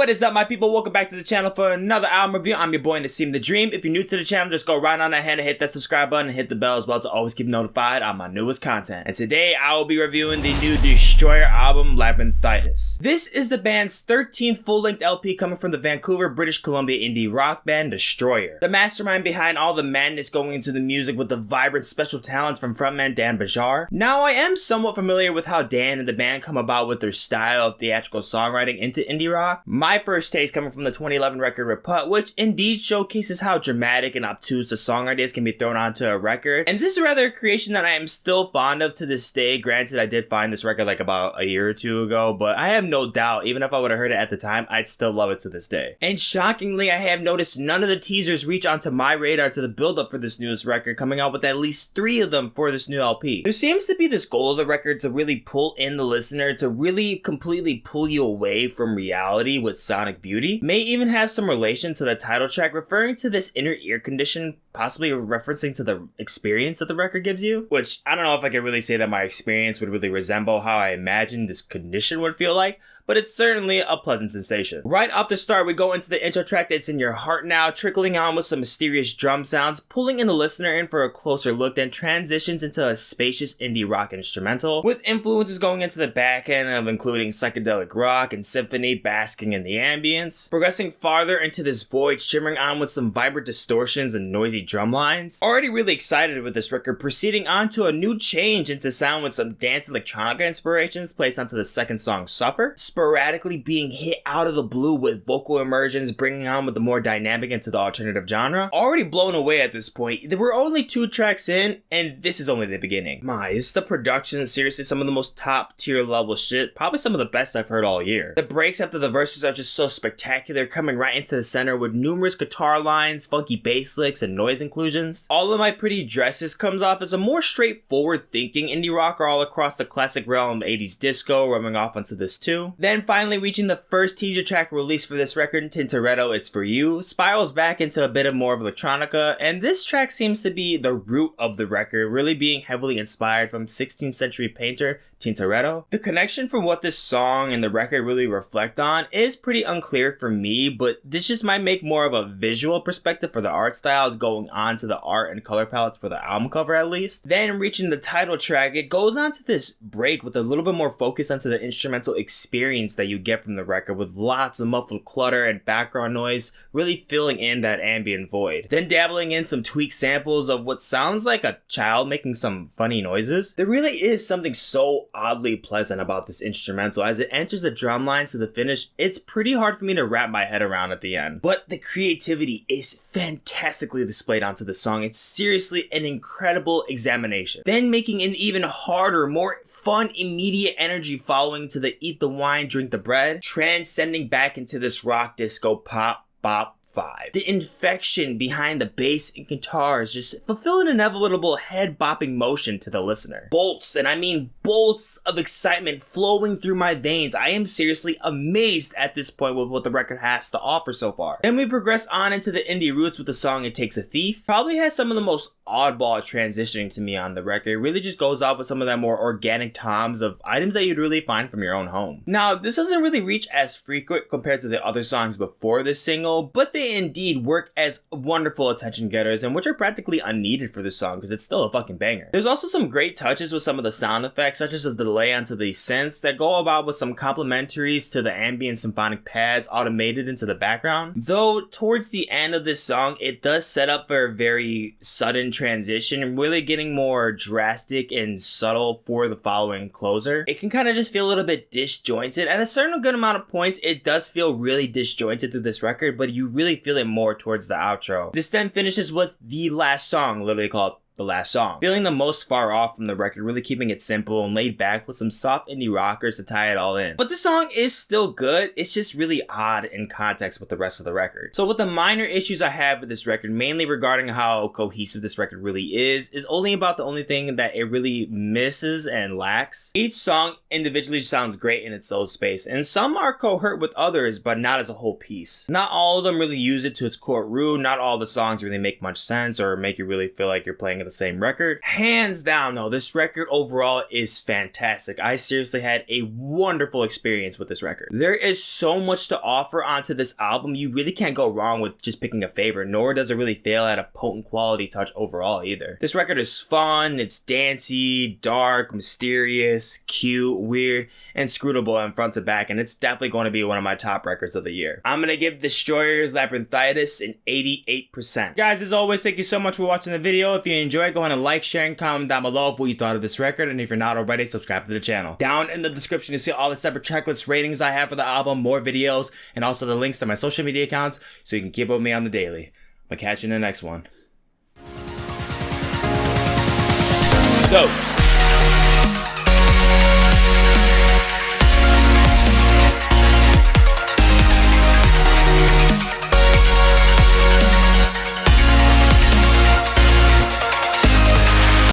What is up, my people? Welcome back to the channel for another album review. I'm your boy Nassim the Dream. If you're new to the channel, just go right on ahead and hit that subscribe button and hit the bell as well to always keep notified on my newest content. And today I will be reviewing the new Destroyer album, Labrynthitis. This is the band's 13th full-length LP coming from the Vancouver, British Columbia indie rock band Destroyer. The mastermind behind all the madness going into the music with the vibrant special talents from frontman Dan Bajar. Now, I am somewhat familiar with how Dan and the band come about with their style of theatrical songwriting into indie rock. My first taste coming from the 2011 record Reput, which indeed showcases how dramatic and obtuse the song ideas can be thrown onto a record. And this is rather a creation that I am still fond of to this day. Granted, I did find this record like about a year or two ago, but I have no doubt, even if I would have heard it at the time, I'd still love it to this day. And shockingly, I have noticed none of the teasers reach onto my radar to the build-up for this newest record, coming out with at least 3 of them for this new LP. There seems to be this goal of the record to really pull in the listener, to really completely pull you away from reality with sonic beauty. May even have some relation to the title track, referring to this inner ear condition, possibly referencing to the experience that the record gives you. Which, I don't know if I could really say that my experience would really resemble how I imagined this condition would feel like, but it's certainly a pleasant sensation. Right off the start, we go into the intro track that's In Your Heart Now, trickling on with some mysterious drum sounds, pulling in the listener in for a closer look, then transitions into a spacious indie rock instrumental, with influences going into the back end of including psychedelic rock and symphony basking in the ambience, progressing farther into this void, shimmering on with some vibrant distortions and noisy drum lines. Already really excited with this record, proceeding on to a new change into sound with some dance electronica inspirations placed onto the second song, Suffer, sporadically being hit out of the blue with vocal immersions, bringing on with the more dynamic into the alternative genre. Already blown away at this point. There were only 2 tracks in, and this is only the beginning. Is the production seriously some of the most top tier level shit? Probably some of the best I've heard all year. The breaks after the verses are just so spectacular, coming right into the center with numerous guitar lines, funky bass licks, and noise inclusions. All of My Pretty Dresses comes off as a more straightforward thinking indie rocker all across the classic realm of 80s disco, rubbing off onto this too. Then finally reaching the first teaser track released for this record, Tintoretto, It's For You, spirals back into a bit of more of electronica, and this track seems to be the root of the record, really being heavily inspired from 16th century painter Tintoretto. The connection from what this song and the record really reflect on is pretty unclear for me, but this just might make more of a visual perspective for the art styles going on to the art and color palettes for the album cover at least. Then reaching the title track, it goes on to this break with a little bit more focus onto the instrumental experience that you get from the record, with lots of muffled clutter and background noise really filling in that ambient void. Then dabbling in some tweaked samples of what sounds like a child making some funny noises. There really is something so oddly pleasant about this instrumental. As it enters the drum lines to the finish, it's pretty hard for me to wrap my head around at the end. But the creativity is fantastically displayed onto the song. It's seriously an incredible examination. Then making an even harder, more fun, immediate energy following to the Eat the Wine, Drink the Bread, transcending back into this rock disco pop bop 5. The infection behind the bass and guitars just fulfill an inevitable head-bopping motion to the listener. Bolts, and I mean bolts of excitement flowing through my veins. I am seriously amazed at this point with what the record has to offer so far. Then we progress on into the indie roots with the song It Takes a Thief. Probably has some of the most oddball transitioning to me on the record. It really just goes off with some of that more organic toms of items that you'd really find from your own home. Now, this doesn't really reach as frequent compared to the other songs before this single, but they indeed work as wonderful attention getters, and which are practically unneeded for this song because it's still a fucking banger. There's also some great touches with some of the sound effects, such as the delay onto the synths that go about with some complementaries to the ambient symphonic pads automated into the background. Though towards the end of this song, it does set up for a very sudden transition and really getting more drastic and subtle for the following closer. It can kind of just feel a little bit disjointed. At a certain good amount of points, it does feel really disjointed through this record, but you really feel it more towards the outro. This then finishes with the last song, literally called The Last Song, feeling the most far off from the record, really keeping it simple and laid back with some soft indie rockers to tie it all in. But the song is still good, it's just really odd in context with the rest of the record. So with the minor issues I have with this record, mainly regarding how cohesive this record really is only about the only thing that it really misses and lacks. Each song individually sounds great in its own space, and some are coherent with others, but not as a whole piece. Not all of them really use it to its core root, not all the songs really make much sense or make you really feel like you're playing the same record. Hands down though, this record overall is fantastic. I seriously had a wonderful experience with this record. There is so much to offer onto this album, you really can't go wrong with just picking a favorite, nor does it really fail at a potent quality touch overall either. This record is fun, it's dancey, dark, mysterious, cute, weird, and scrutable in front to back, and it's definitely going to be one of my top records of the year. I'm going to give Destroyer's Labrynthitis an 88%. Guys, as always, thank you so much for watching the video. If you enjoyed, go ahead and like, share, and comment down below of what you thought of this record, and if you're not already, subscribe to the channel. Down in the description, you see all the separate checklist ratings I have for the album, more videos, and also the links to my social media accounts, so you can keep up with me on the daily. I'm going to catch you in the next one. Dose.